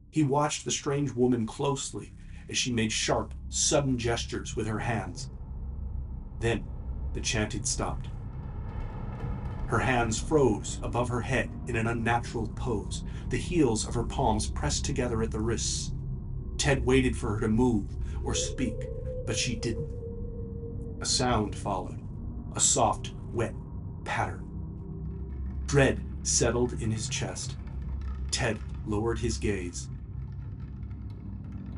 He watched the strange woman closely as she made sharp, sudden gestures with her hands. Then the chanting stopped. Her hands froze above her head in an unnatural pose, the heels of her palms pressed together at the wrists. Ted waited for her to move or speak, but she didn't. A sound followed, a soft, wet patter. Dread settled in his chest. Ted lowered his gaze.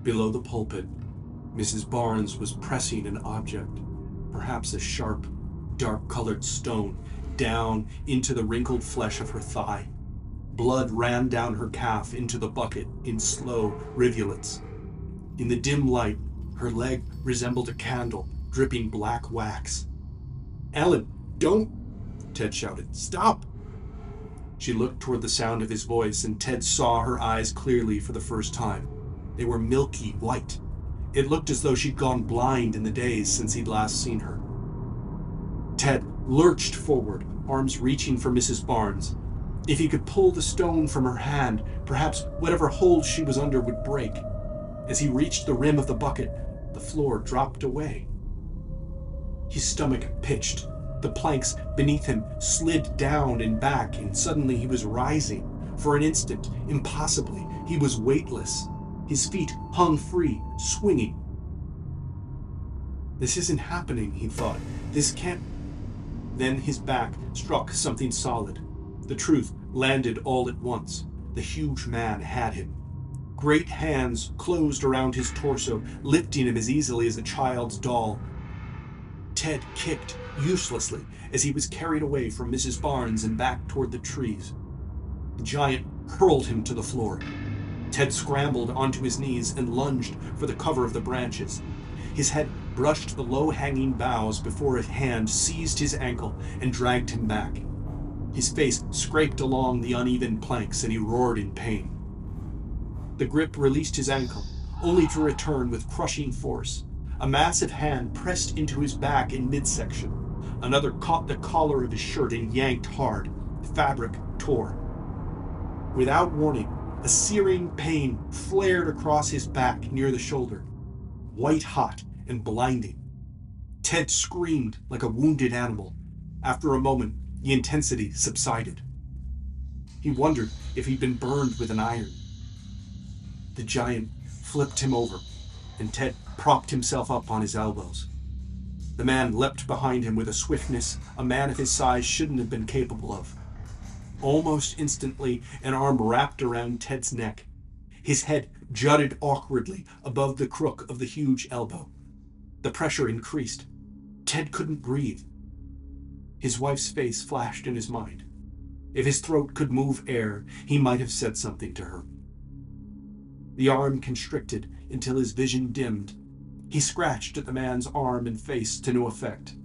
Below the pulpit, Mrs. Barnes was pressing an object, perhaps a sharp, dark-colored stone, down into the wrinkled flesh of her thigh. Blood ran down her calf into the bucket in slow rivulets. In the dim light, her leg resembled a candle, dripping black wax. "Ellen, don't!" Ted shouted. "Stop!" She looked toward the sound of his voice, and Ted saw her eyes clearly for the first time. They were milky white. It looked as though she'd gone blind in the days since he'd last seen her. Ted lurched forward, arms reaching for Mrs. Barnes. If he could pull the stone from her hand, perhaps whatever hold she was under would break. As he reached the rim of the bucket, the floor dropped away. His stomach pitched. The planks beneath him slid down and back, and suddenly he was rising. For an instant, impossibly, he was weightless. His feet hung free, swinging. This isn't happening, he thought. This can't. Then his back struck something solid. The truth landed all at once. The huge man had him. Great hands closed around his torso, lifting him as easily as a child's doll. Ted kicked uselessly as he was carried away from Mrs. Barnes and back toward the trees. The giant hurled him to the floor. Ted scrambled onto his knees and lunged for the cover of the branches. His head brushed the low-hanging boughs before a hand seized his ankle and dragged him back. His face scraped along the uneven planks and he roared in pain. The grip released his ankle, only to return with crushing force. A massive hand pressed into his back in midsection. Another caught the collar of his shirt and yanked hard. Fabric tore. Without warning, a searing pain flared across his back near the shoulder, white-hot and blinding. Ted screamed like a wounded animal. After a moment, the intensity subsided. He wondered if he'd been burned with an iron. The giant flipped him over, and Ted propped himself up on his elbows. The man leapt behind him with a swiftness a man of his size shouldn't have been capable of. Almost instantly, an arm wrapped around Ted's neck. His head jutted awkwardly above the crook of the huge elbow. The pressure increased. Ted couldn't breathe. His wife's face flashed in his mind. If his throat could move air, he might have said something to her. The arm constricted until his vision dimmed. He scratched at the man's arm and face to no effect.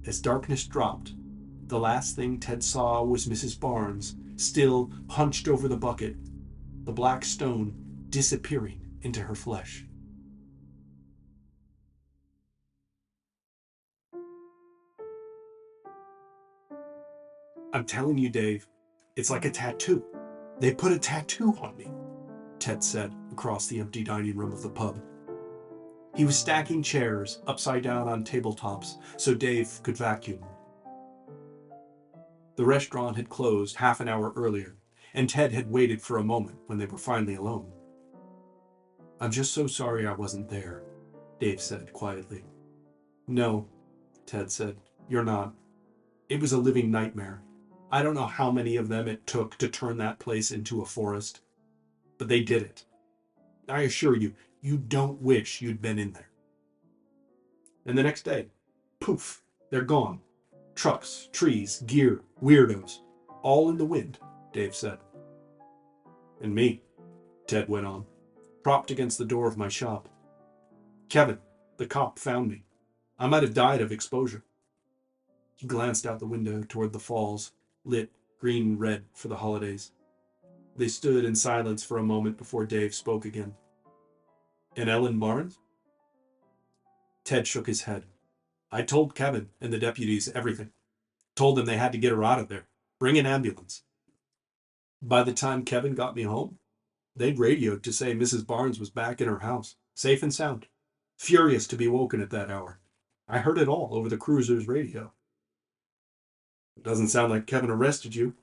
As darkness dropped, the last thing Ted saw was Mrs. Barnes, still hunched over the bucket, the black stone disappearing into her flesh. I'm telling you, Dave, it's like a tattoo. They put a tattoo on me, Ted said across the empty dining room of the pub. He was stacking chairs upside down on tabletops so Dave could vacuum. The restaurant had closed half an hour earlier, and Ted had waited for a moment when they were finally alone. I'm just so sorry I wasn't there, Dave said quietly. No, Ted said, you're not. It was a living nightmare. I don't know how many of them it took to turn that place into a forest, but they did it. I assure you, you don't wish you'd been in there. And the next day, poof, they're gone. Trucks, trees, gear, weirdos, all in the wind, Dave said. And me, Ted went on, propped against the door of my shop. Kevin, the cop, found me. I might have died of exposure. He glanced out the window toward the falls, lit green-red for the holidays. They stood in silence for a moment before Dave spoke again. And Ellen Barnes? Ted shook his head. I told Kevin and the deputies everything. Told them they had to get her out of there. Bring an ambulance. By the time Kevin got me home, they'd radioed to say Mrs. Barnes was back in her house, safe and sound. Furious to be woken at that hour. I heard it all over the cruiser's radio. It doesn't sound like Kevin arrested you,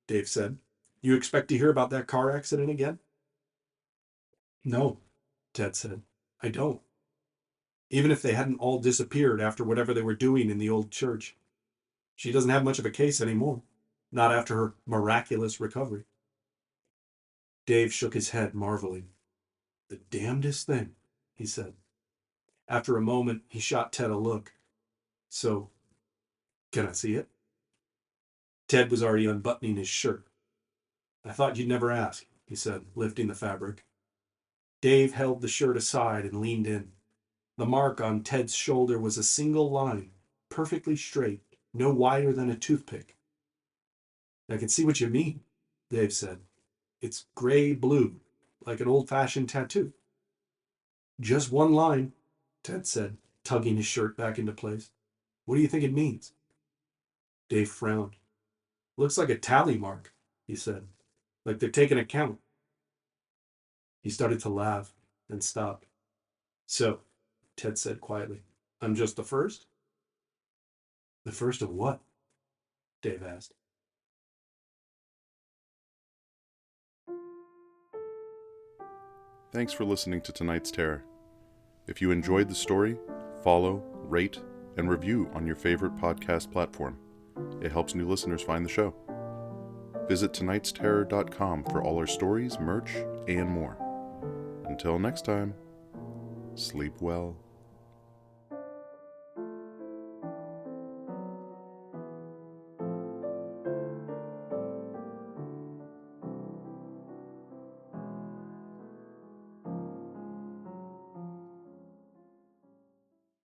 Dave said. You expect to hear about that car accident again? No, Ted said. I don't. Even if they hadn't all disappeared after whatever they were doing in the old church. She doesn't have much of a case anymore. Not after her miraculous recovery. Dave shook his head, marveling. The damnedest thing, he said. After a moment, he shot Ted a look. So, can I see it? Ted was already unbuttoning his shirt. I thought you'd never ask, he said, lifting the fabric. Dave held the shirt aside and leaned in. The mark on Ted's shoulder was a single line, perfectly straight, no wider than a toothpick. I can see what you mean, Dave said. It's gray-blue, like an old-fashioned tattoo. Just one line, Ted said, tugging his shirt back into place. What do you think it means? Dave frowned. Looks like a tally mark, he said, like they're taking a count. He started to laugh, then stopped. So, Ted said quietly, I'm just the first? The first of what? Dave asked. Thanks for listening to tonight's Terror. If you enjoyed the story, follow, rate, and review on your favorite podcast platform. It helps new listeners find the show. Visit tonightsterror.com for all our stories, merch, and more. Until next time, sleep well.